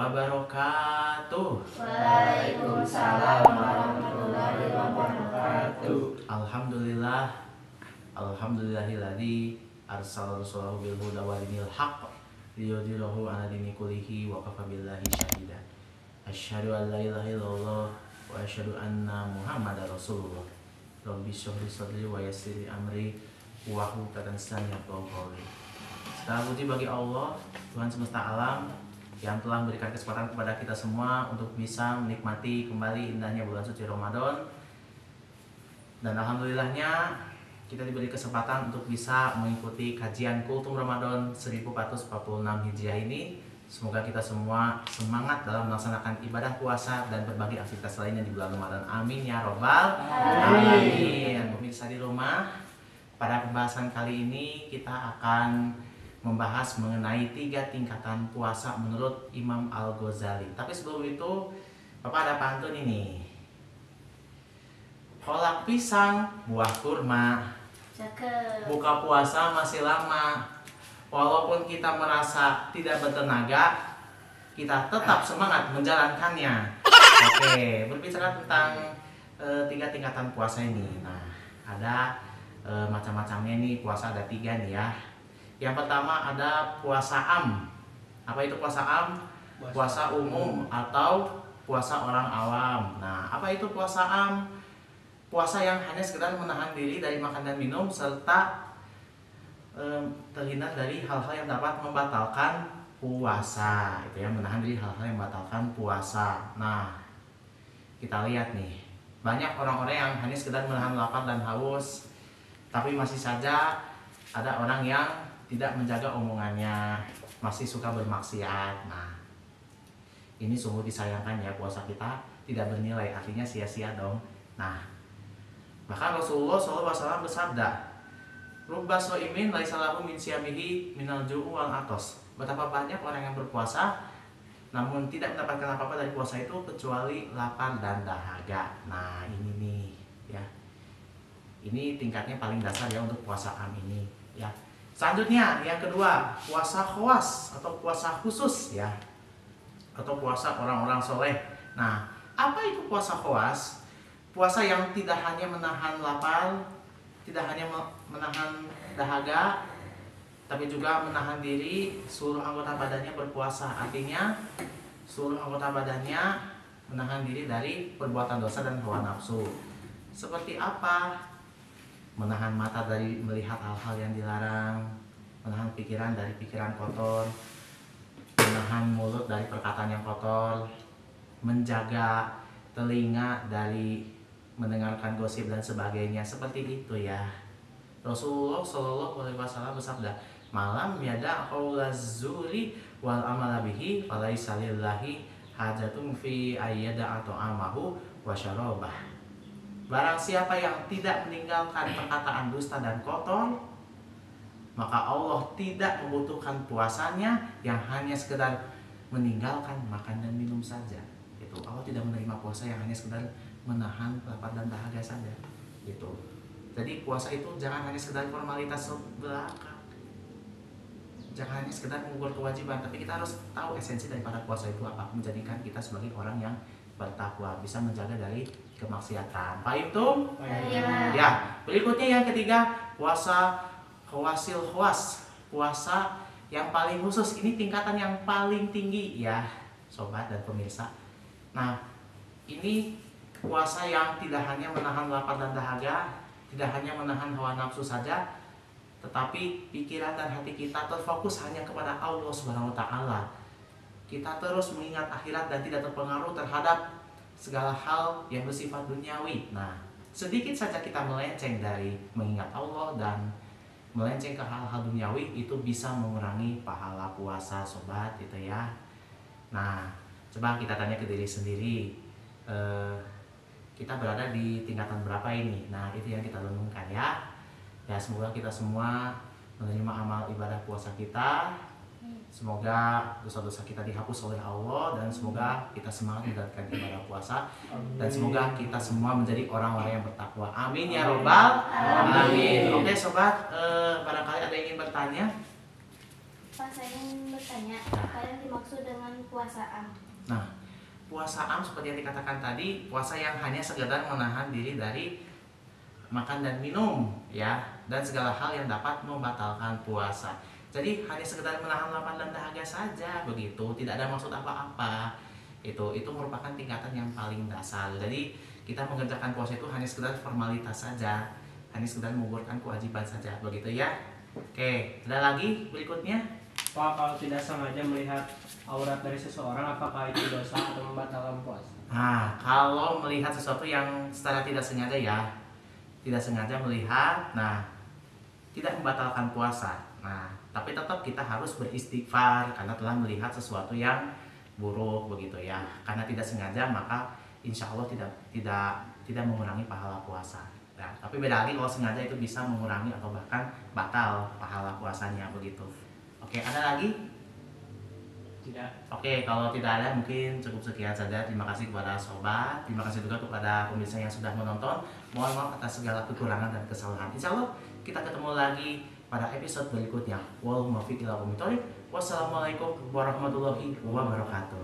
wabarakatuh. Waalaikumsalam warahmatullahi wabarakatuh. Alhamdulillahilladzi arsala rasulahu bil huda wa dinil haqq liyudhhirahu 'ala dini kullihi wa kafa billahi syahida. Asyhadu an la ilaha illallah wa asyhadu anna Muhammadar Rasulullah. Rabbi shrah li sadri wa yassir li amri wahlul 'uqdatam min lisani qawli. Segala puji bagi Allah, Tuhan semesta alam, yang telah memberikan kesempatan kepada kita semua untuk bisa menikmati kembali indahnya bulan suci Ramadan. Dan alhamdulillahnya kita diberi kesempatan untuk bisa mengikuti kajian Kultum Ramadan 1446 Hijriah ini. Semoga kita semua semangat dalam melaksanakan ibadah puasa dan berbagai aktivitas lainnya di bulan Ramadan. Amin ya robbal alamin. Pemirsa di rumah, pada pembahasan kali ini kita akan membahas mengenai 3 tingkatan puasa menurut Imam Al-Ghazali. Tapi sebelum itu, Bapak ada pantun ini. Kolak pisang, buah kurma, buka puasa masih lama. Walaupun kita merasa tidak bertenaga, kita tetap semangat menjalankannya. Oke, berbicara tentang 3 tingkatan puasa ini. Nah, ada macam-macamnya nih, puasa ada 3 nih ya. Yang pertama ada puasa am. Apa itu puasa am? Puasa umum atau puasa orang awam. Nah, apa itu puasa am? Puasa yang hanya sekedar menahan diri dari makan dan minum serta terhindar dari hal-hal yang dapat membatalkan puasa. Itu ya, menahan diri hal-hal yang membatalkan puasa. Nah, kita lihat nih, banyak orang-orang yang hanya sekedar menahan lapar dan haus, tapi masih saja ada orang yang tidak menjaga omongannya, masih suka bermaksiat. Nah, ini sungguh disayangkan ya, puasa kita tidak bernilai, artinya sia-sia dong. Nah, bahkan Rasulullah SAW bersabda, "Rubba shaimin laisa lahu min siyamihi minal ju'u wal atos." Betapa banyak orang yang berpuasa namun tidak mendapatkan apa-apa dari puasa itu kecuali lapar dan dahaga. Nah, ini nih ya. Ini tingkatnya paling dasar ya untuk puasa am ini ya. Selanjutnya yang kedua, puasa khawas atau puasa khusus ya. Atau puasa orang-orang soleh. Nah, apa itu puasa khawas? Puasa yang tidak hanya menahan lapar, tidak hanya menahan dahaga, tapi juga menahan diri, seluruh anggota badannya berpuasa. Artinya seluruh anggota badannya menahan diri dari perbuatan dosa dan hawa nafsu. Seperti apa? Menahan mata dari melihat hal-hal yang dilarang, menahan pikiran dari pikiran kotor, menahan mulut dari perkataan yang kotor, menjaga telinga dari mendengarkan gosip dan sebagainya. Seperti itu ya. Rasulullah Shallallahu Alaihi Wasallam bersabda, "Malam yada qaulaz zuri wal amala bihi falaisa lillahi hajatun fi ayyada ta'amahu wa syarabah." Barang siapa yang tidak meninggalkan perkataan dusta dan kotor, maka Allah tidak membutuhkan puasanya yang hanya sekedar meninggalkan makan dan minum saja. Itu Allah tidak menerima puasa yang hanya sekedar menahan lapar dan dahaga saja. Gitu. Jadi puasa itu jangan hanya sekedar formalitas belaka. Jangan hanya sekedar mengukur kewajiban, tapi kita harus tahu esensi daripada puasa itu apa, menjadikan kita sebagai orang yang bertakwa, bisa menjaga dari kemaksiatan. Paham tuh? Ya, berikutnya yang ketiga, puasa khawasil khawas, puasa yang paling khusus. Ini tingkatan yang paling tinggi ya, sobat dan pemirsa. Nah, ini puasa yang tidak hanya menahan lapar dan dahaga, tidak hanya menahan hawa nafsu saja, tetapi pikiran dan hati kita terfokus hanya kepada Allah Subhanahu wa taala. Kita terus mengingat akhirat dan tidak terpengaruh terhadap segala hal yang bersifat duniawi. Nah, sedikit saja kita melenceng dari mengingat Allah dan melenceng ke hal-hal duniawi, itu bisa mengurangi pahala puasa, sobat, gitu ya. Nah, coba kita tanya ke diri sendiri, kita berada di tingkatan berapa ini? Nah, itu yang kita renungkan ya. Ya, semoga kita semua menerima amal ibadah puasa kita. Semoga dosa-dosa kita dihapus oleh Allah, dan semoga kita semangat menjalankan ibadah puasa, dan semoga kita semua menjadi orang-orang yang bertakwa. Amin ya robbal alamin. Oke sobat, barangkali ada yang ingin bertanya? Pak, saya ingin bertanya, apa yang dimaksud dengan puasaan? Nah, puasaan seperti yang dikatakan tadi, puasa yang hanya sekedar menahan diri dari makan dan minum, ya, dan segala hal yang dapat membatalkan puasa. Jadi hanya sekedar menahan lapar dan dahaga saja, begitu, tidak ada maksud apa-apa. Itu merupakan tingkatan yang paling dasar. Jadi kita mengerjakan puasa itu hanya sekedar formalitas saja, hanya sekedar menggugurkan kewajiban saja, begitu ya. Oke, ada lagi berikutnya. Pak, kalau tidak sengaja melihat aurat dari seseorang, apakah itu dosa atau membatalkan puasa? Nah, kalau melihat sesuatu yang secara tidak sengaja ya, tidak sengaja melihat, nah, tidak membatalkan puasa. Nah, tapi tetap kita harus beristighfar karena telah melihat sesuatu yang buruk begitu ya. Karena tidak sengaja maka insya Allah tidak mengurangi pahala puasa. Nah, tapi beda lagi kalau sengaja itu bisa mengurangi atau bahkan batal pahala puasanya begitu. Oke, ada lagi? Tidak. Oke, kalau tidak ada mungkin cukup sekian saja. Terima kasih kepada sobat, terima kasih juga kepada pemirsa yang sudah menonton. Mohon maaf atas segala kekurangan dan kesalahan. Insya Allah kita ketemu lagi pada episode berikutnya. Wassalamualaikum warahmatullahi wabarakatuh.